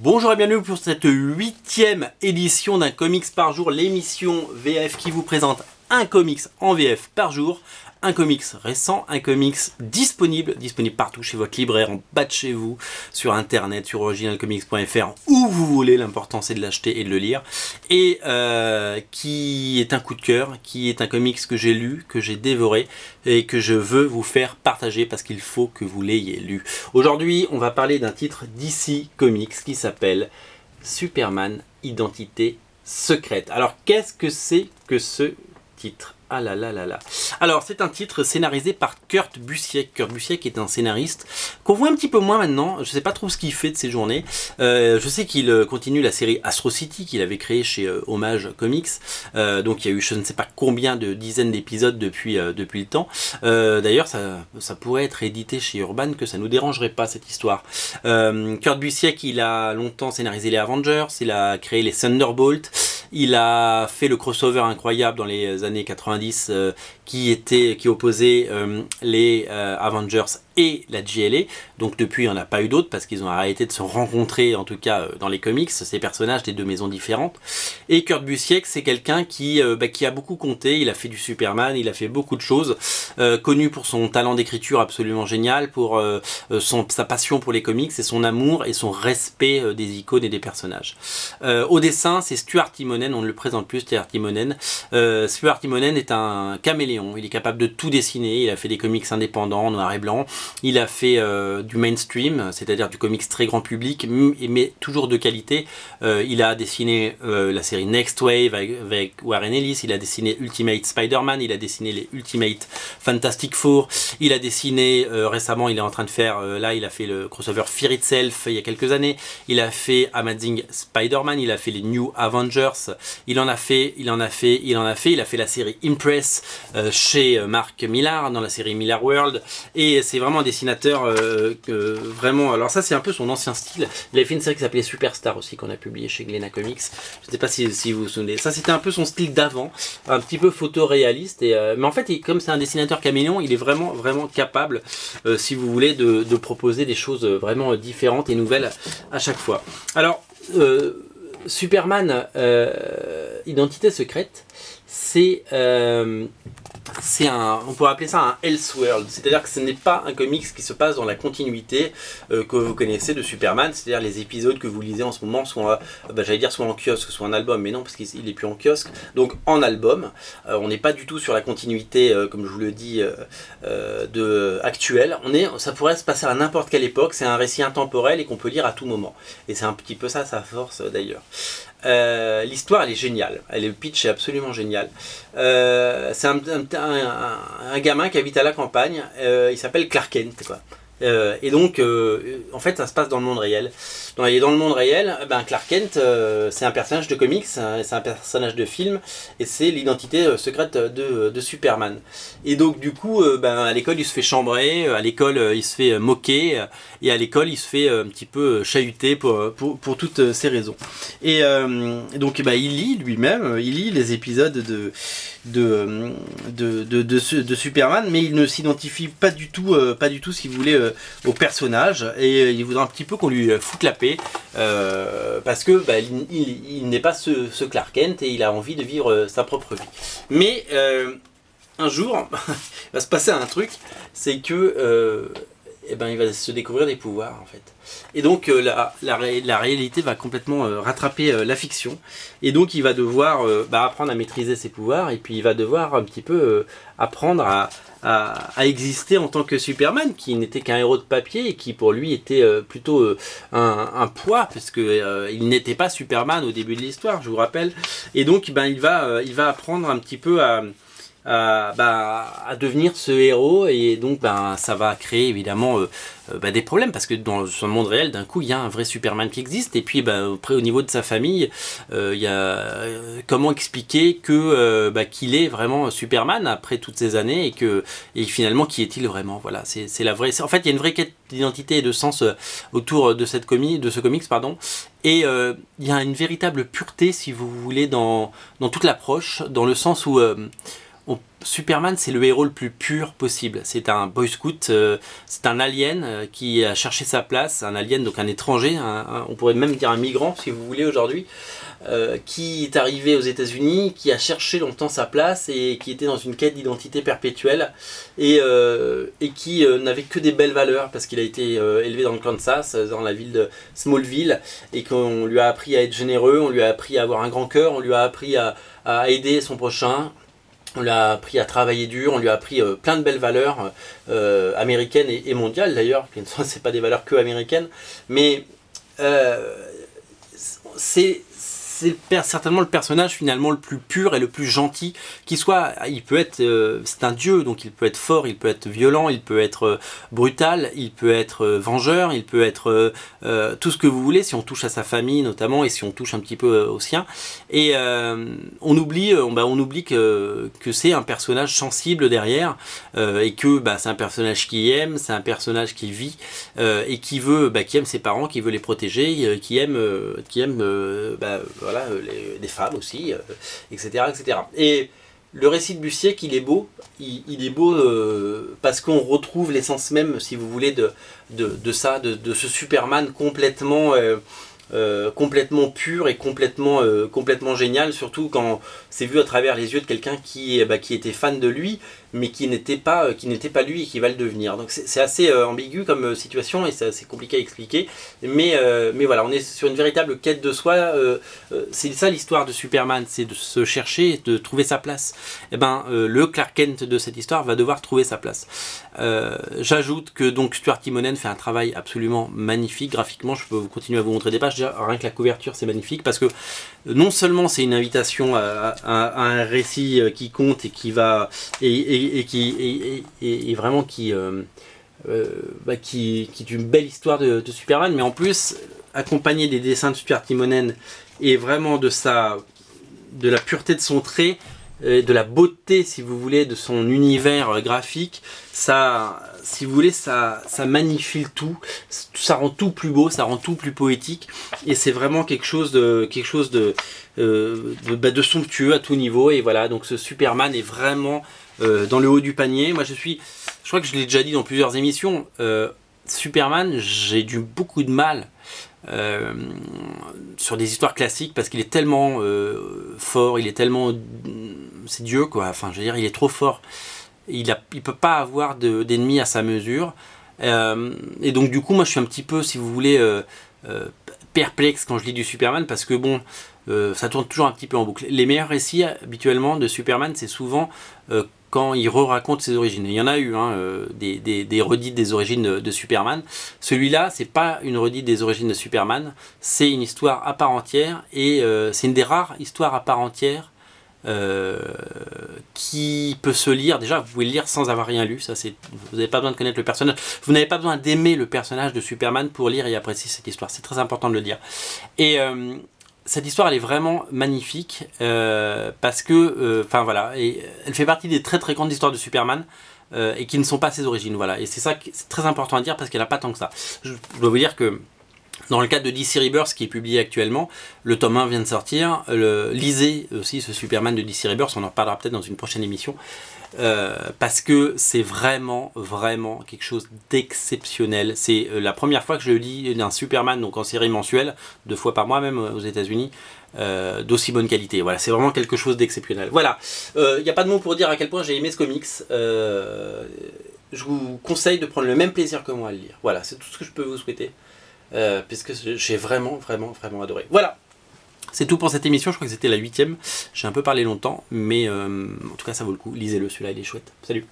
Bonjour et bienvenue pour cette 8e édition d'un comics par jour, l'émission VF qui vous présente un comics en VF par jour, un comics récent, un comics disponible partout chez votre libraire, en bas de chez vous, sur internet, sur originalcomics.fr, où vous voulez, l'important c'est de l'acheter et de le lire, et qui est un coup de cœur, qui est un comics que j'ai lu, que j'ai dévoré, et que je veux vous faire partager parce qu'il faut que vous l'ayez lu. Aujourd'hui, on va parler d'un titre DC Comics qui s'appelle Superman, Identité secrète. Alors, qu'est-ce que c'est que ce titre ? Ah là là là là. Alors, c'est un titre scénarisé par Kurt Busiek. Kurt Busiek est un scénariste qu'on voit un petit peu moins maintenant. Je ne sais pas trop ce qu'il fait de ses journées. Je sais qu'il continue la série Astro City qu'il avait créée chez Hommage Comics. Donc, il y a eu je ne sais pas combien de dizaines d'épisodes depuis le temps. D'ailleurs, ça pourrait être édité chez Urban, que ça ne nous dérangerait pas cette histoire. Kurt Busiek, il a longtemps scénarisé les Avengers. Il a créé les Thunderbolts. Il a fait le crossover incroyable dans les années 90 qui opposait les Avengers et la JLA. Donc depuis, il n'y en a pas eu d'autres parce qu'ils ont arrêté de se rencontrer, en tout cas dans les comics, ces personnages des deux maisons différentes. Et Kurt Busiek, c'est quelqu'un qui a beaucoup compté. Il a fait du Superman, il a fait beaucoup de choses. Connu pour son talent d'écriture absolument génial, pour sa passion pour les comics et son amour et son respect des icônes et des personnages. Au dessin, c'est Stuart Immonen, on ne le présente plus, Stuart Immonen. Stuart Immonen est un caméléon, il est capable de tout dessiner, il a fait des comics indépendants, noir et blanc, il a fait du mainstream, c'est-à-dire du comics très grand public, mais toujours de qualité. Il a dessiné la série Next Wave avec Warren Ellis, il a dessiné Ultimate Spider-Man, il a dessiné les Ultimate Fantastic Four, il a dessiné récemment, il est en train de faire, il a fait le crossover Fear Itself il y a quelques années, il a fait Amazing Spider-Man, il a fait les New Avengers, il a fait la série Impress chez Mark Millar dans la série Millar World, et c'est vraiment un dessinateur vraiment, alors ça c'est un peu son ancien style. Il avait fait une série qui s'appelait Superstar aussi, qu'on a publié chez Glénat Comics, je ne sais pas si vous vous souvenez, ça c'était un peu son style d'avant, un petit peu photoréaliste, mais en fait comme c'est un dessinateur caméléon, il est vraiment capable, si vous voulez, de proposer des choses vraiment différentes et nouvelles à chaque fois. Alors Superman, Identité secrète, on pourrait appeler ça un Elseworld, c'est-à-dire que ce n'est pas un comics qui se passe dans la continuité que vous connaissez de Superman, c'est-à-dire les épisodes que vous lisez en ce moment, soit en kiosque, soit en album, mais non, parce qu'il n'est plus en kiosque, donc en album. On n'est pas du tout sur la continuité, comme je vous le dis, actuelle. Ça pourrait se passer à n'importe quelle époque, c'est un récit intemporel et qu'on peut lire à tout moment. Et c'est un petit peu ça sa force d'ailleurs. L'histoire elle est géniale, le pitch est absolument génial. C'est un gamin qui habite à la campagne, il s'appelle Clark Kent quoi. Et donc en fait ça se passe dans le monde réel. Dans le monde réel, Clark Kent c'est un personnage de comics, c'est un personnage de film, et c'est l'identité secrète de Superman. Et donc du coup à l'école il se fait chambrer, à l'école il se fait moquer, et à l'école il se fait un petit peu chahuter pour toutes ces raisons. Et donc il lit lui-même, il lit les épisodes de Superman, mais il ne s'identifie pas du tout si vous voulez au personnage, et il voudrait un petit peu qu'on lui foute la paix parce que il n'est pas ce Clark Kent et il a envie de vivre sa propre vie. Mais un jour il va se passer un truc, c'est que il va se découvrir des pouvoirs en fait. Et donc la réalité va complètement rattraper la fiction, et donc il va devoir apprendre à maîtriser ses pouvoirs, et puis il va devoir un petit peu apprendre à exister en tant que Superman, qui n'était qu'un héros de papier et qui pour lui était plutôt un poids, parce que il n'était pas Superman au début de l'histoire, je vous rappelle. Et donc il va apprendre un petit peu à devenir ce héros, et donc ça va créer évidemment des problèmes, parce que dans ce monde réel d'un coup il y a un vrai Superman qui existe, et puis après au niveau de sa famille il y a comment expliquer que qu'il est vraiment Superman après toutes ces années, et finalement qui est-il vraiment, voilà, c'est la vraie, en fait il y a une vraie quête d'identité et de sens autour de ce comics pardon, et il y a une véritable pureté si vous voulez dans toute l'approche, dans le sens où Superman, c'est le héros le plus pur possible. C'est un boy scout, c'est un alien qui a cherché sa place, un alien, donc un étranger, on pourrait même dire un migrant si vous voulez aujourd'hui, qui est arrivé aux États-Unis, qui a cherché longtemps sa place et qui était dans une quête d'identité perpétuelle et qui n'avait que des belles valeurs parce qu'il a été élevé dans le Kansas, dans la ville de Smallville, et qu'on lui a appris à être généreux, on lui a appris à avoir un grand cœur, on lui a appris à aider son prochain. On lui a appris à travailler dur, on lui a appris plein de belles valeurs américaines et mondiales d'ailleurs, qui ne sont pas des valeurs que américaines, mais c'est certainement le personnage finalement le plus pur et le plus gentil qui soit. Il peut être, c'est un dieu, donc il peut être fort, il peut être violent, il peut être brutal, il peut être vengeur, il peut être tout ce que vous voulez si on touche à sa famille notamment et si on touche un petit peu au sien. Et on oublie que c'est un personnage sensible derrière et que c'est un personnage qui aime, c'est un personnage qui vit et qui aime ses parents, qui veut les protéger, qui aime voilà, des femmes aussi, etc., etc. Et le récit de Busiek, il est beau, il est beau parce qu'on retrouve l'essence même, si vous voulez, de ce Superman complètement complètement pur et complètement génial, surtout quand c'est vu à travers les yeux de quelqu'un qui était fan de lui, mais qui n'était pas lui et qui va le devenir. Donc c'est assez ambigu comme situation et c'est assez compliqué à expliquer, mais voilà, on est sur une véritable quête de soi. C'est ça l'histoire de Superman, c'est de se chercher, de trouver sa place. Et le Clark Kent de cette histoire va devoir trouver sa place. J'ajoute que donc Stuart Timonen fait un travail absolument magnifique graphiquement. Je peux continuer à vous montrer des pages. Déjà, rien que la couverture c'est magnifique parce que non seulement c'est une invitation à un récit qui compte et qui va et vraiment qui est une belle histoire de Superman, mais en plus accompagné des dessins de Stuart Timonen et vraiment de la pureté de son trait, de la beauté si vous voulez de son univers graphique. Ça, si vous voulez, ça magnifie le tout, ça rend tout plus beau, ça rend tout plus poétique, et c'est vraiment quelque chose de somptueux à tout niveau. Et voilà, donc ce Superman est vraiment dans le haut du panier. Moi je crois que je l'ai déjà dit dans plusieurs émissions, Superman, j'ai eu beaucoup de mal sur des histoires classiques parce qu'il est tellement fort, il est tellement, c'est Dieu quoi, enfin je veux dire, il est trop fort, il peut pas avoir d'ennemis à sa mesure, et donc du coup moi je suis un petit peu, si vous voulez, perplexe quand je lis du Superman parce que bon, ça tourne toujours un petit peu en boucle. Les meilleurs récits habituellement de Superman, c'est souvent quand il re-raconte ses origines. Il y en a eu des redites des origines de Superman. Celui-là, c'est pas une redite des origines de Superman, c'est une histoire à part entière, et c'est une des rares histoires à part entière qui peut se lire. Déjà, vous pouvez le lire sans avoir rien lu. Ça, vous n'avez pas besoin de connaître le personnage. Vous n'avez pas besoin d'aimer le personnage de Superman pour lire et apprécier cette histoire. C'est très important de le dire. Et cette histoire, elle est vraiment magnifique parce que, voilà, et elle fait partie des très très grandes histoires de Superman et qui ne sont pas ses origines. Voilà, et c'est ça, c'est très important à dire parce qu'elle n'a pas tant que ça. Je dois vous dire que dans le cadre de DC Rebirth qui est publié actuellement, le tome 1 vient de sortir. Lisez aussi ce Superman de DC Rebirth, on en reparlera peut-être dans une prochaine émission. Parce que c'est vraiment quelque chose d'exceptionnel. C'est la première fois que je lis d'un Superman, donc en série mensuelle, 2 fois par mois même aux États-Unis, d'aussi bonne qualité. Voilà, c'est vraiment quelque chose d'exceptionnel. Voilà, il n'y a pas de mots pour dire à quel point j'ai aimé ce comics. Je vous conseille de prendre le même plaisir que moi à le lire. Voilà, c'est tout ce que je peux vous souhaiter, puisque j'ai vraiment adoré. Voilà, c'est tout pour cette émission. Je crois que c'était la 8e. J'ai un peu parlé longtemps, mais en tout cas ça vaut le coup. Lisez-le, celui-là il est chouette. Salut.